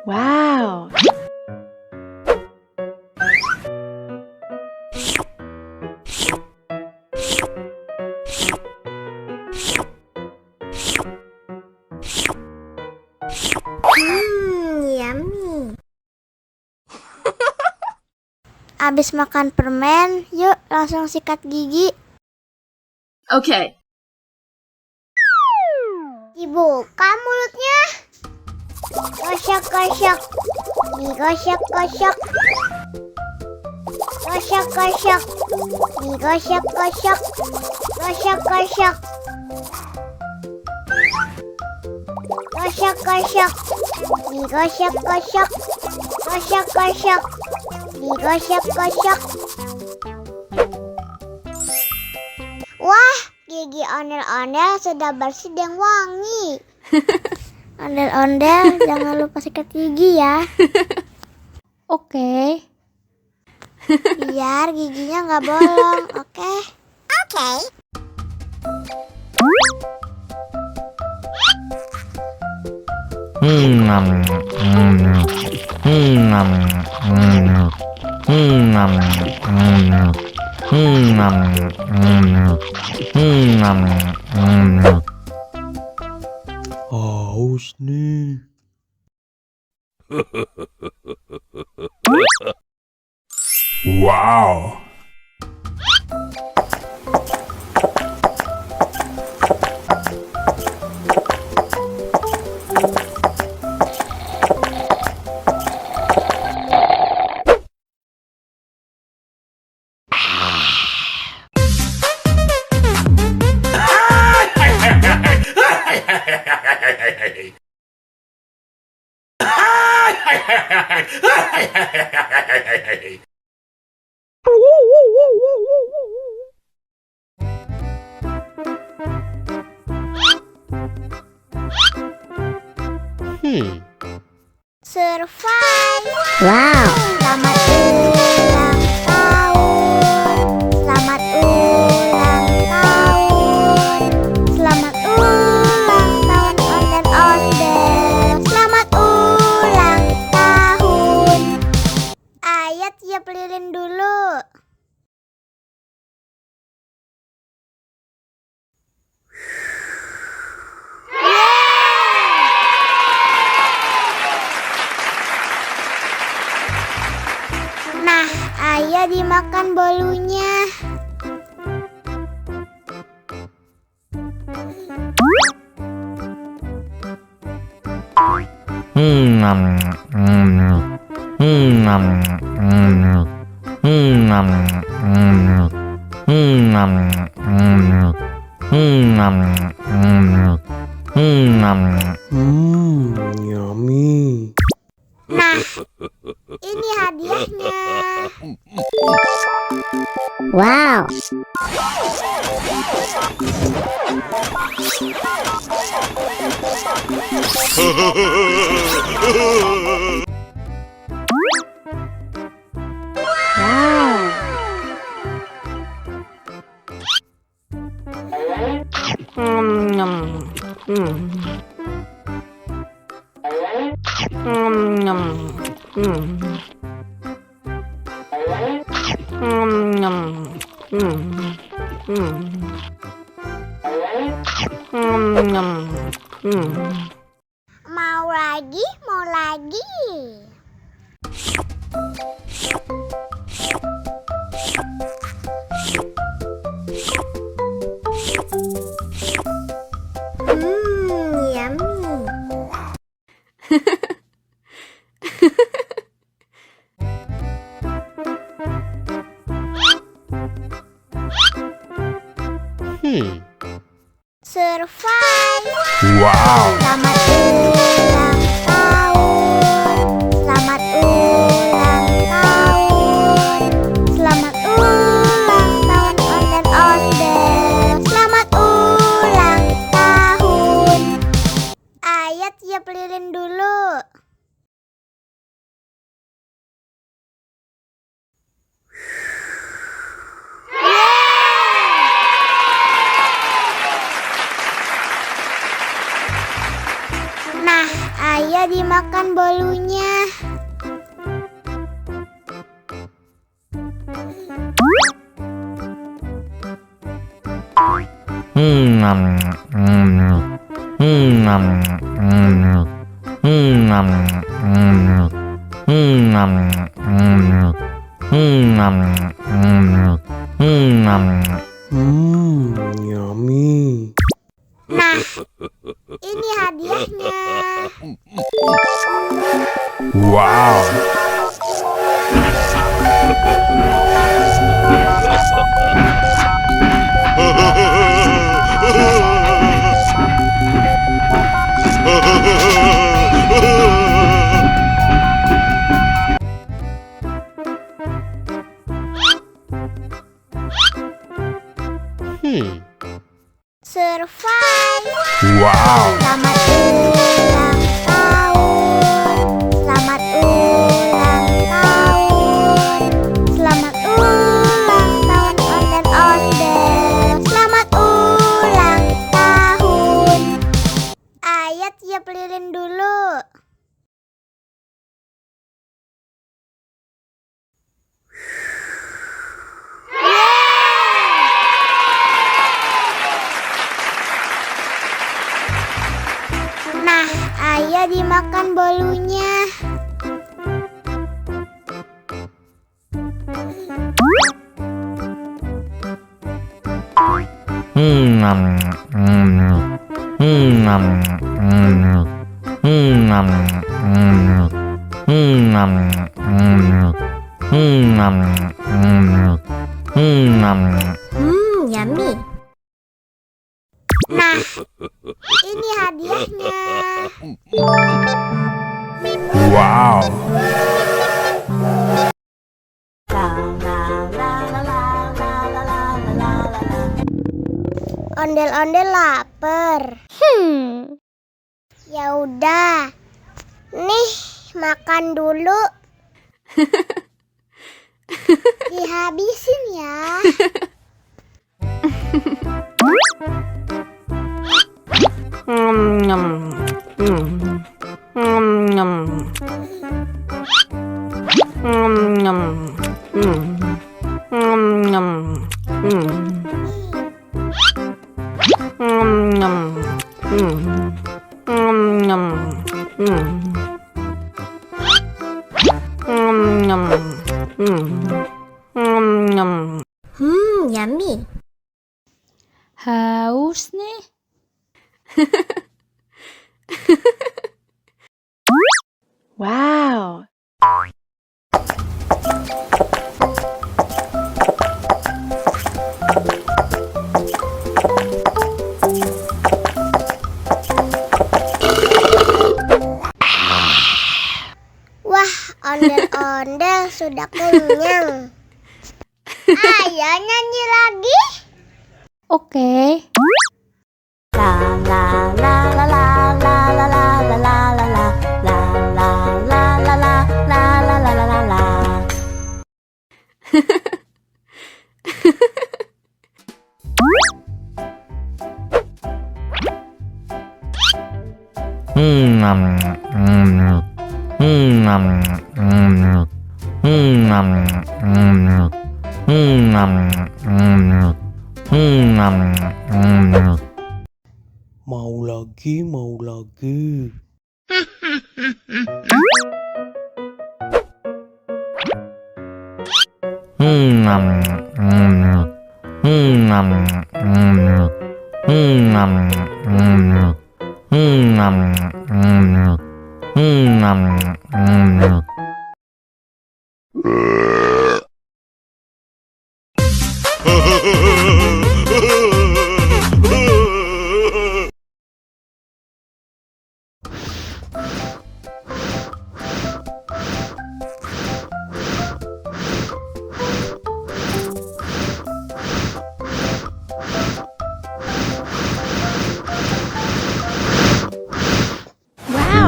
Wow. Yummy. Abis makan permen, yuk langsung sikat gigi. Okay. Dibuka mulutnya. Gosok-gosok. Digosok-gosok. Gosok-gosok. Digosok-gosok. Gosok-gosok. Gosok-gosok. Digosok-gosok. Gosok-gosok. Digosok-gosok. Wah, gigi ondel-ondel sudah bersih dan wangi. Ondel-ondel, jangan lupa sikat gigi ya. Oke. Biar giginya nggak bolong, oke? Oke. Haus nih. Wow. Survive. Wow. Selamat ulang tahun. Selamat ulang tahun. Selamat ulang tahun ondel-ondel. Selamat ulang tahun. Ayo tiup lilin dulu. Nah, ayo dimakan bolunya. Yummy. Nah, ini hadiahnya. Wow. Mau lagi, mau lagi. Yummy. Survive. Wow. Selamat ulang tahun. Selamat ulang tahun. Selamat ulang tahun ondel-ondel. Selamat ulang tahun. Ayo tiup lilin dulu. Nah, Ayo dimakan bolunya. Yummy. Nah, ini hadiahnya. Wow. Survive. Wow. Selamat ulang tahun. Selamat ulang tahun. Selamat ulang tahun ondel-ondel. Selamat ulang tahun. Ayo tiup lilin dulu. Nah, ayo dimakan bolunya. Yummy. Nah, ini hadiahnya. Wow. Ondel-ondel lapar. Ya udah. Nih, makan dulu. Dihabisin ya. Yummy. Haus nih. Wow. Wah, ondel-ondel sudah kenyang. Ayo nyanyi lagi. Oke. Mau lagi, mau lagi.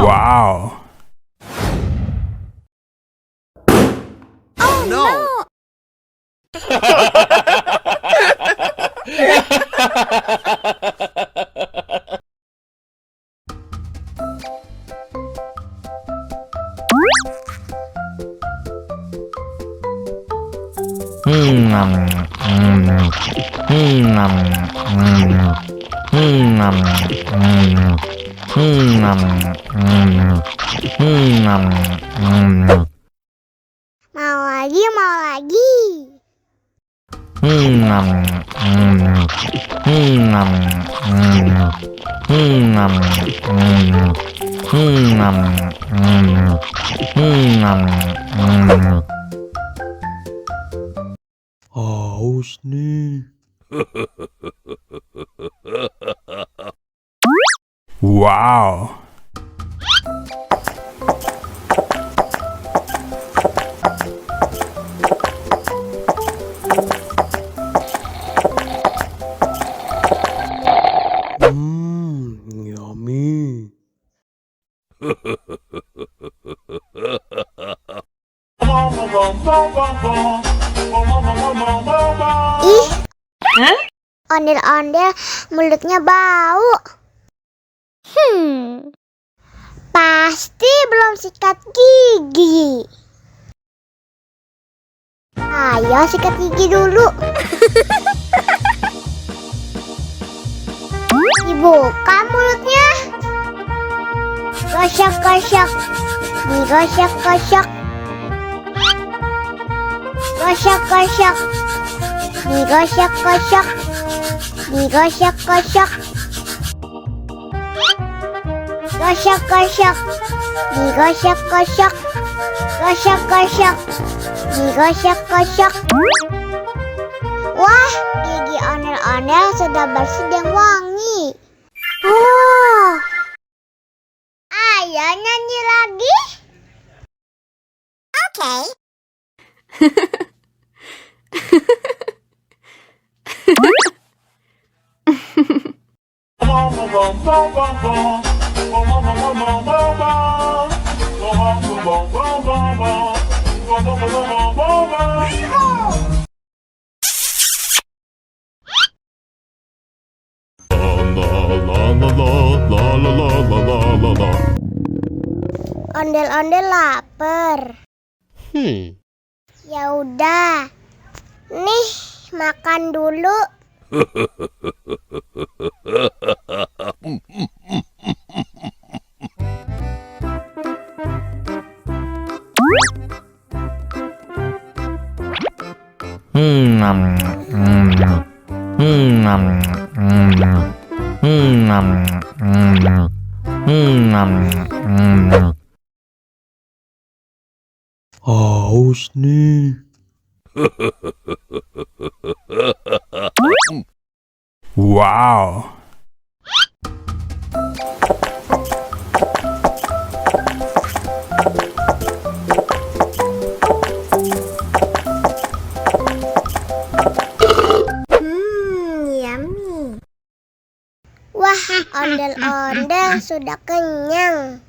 Wow. Oh no. Mau lagi, mau lagi. Haus nih. Wow. Yummy. Ih, ondel-ondel mulutnya bau. Pasti belum sikat gigi. Ayo sikat gigi dulu. Dibuka mulutnya. Gosok-gosok. Digosok-gosok. Gosok-gosok. Digosok-gosok. Digosok-gosok. Gosok-gosok. Digosok-gosok. Gosok-gosok. Digosok-gosok. Wah, gigi ondel-ondel sudah bersih dan wangi. Oh, ayo nyanyi lagi. Oke. Ondel-ondel lapar. Ya udah. Nih, makan dulu. Haus nih. Wow. Yummy. Wah, ondel-ondel sudah kenyang.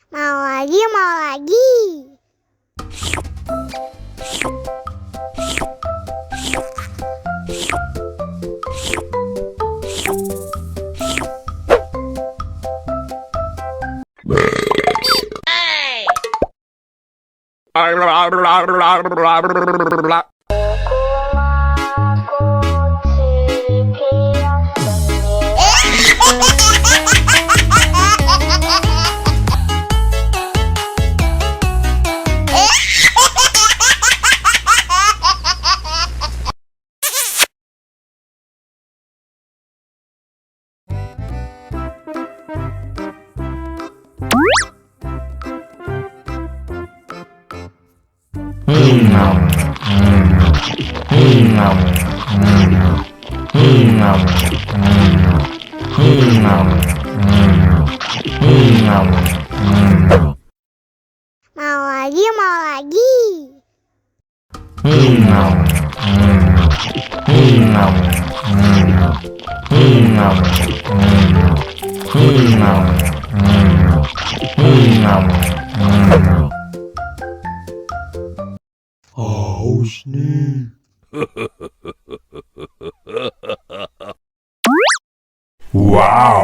Mau lagi, mau lagi. Mau lagi, mau lagi. Haus nih. Wow.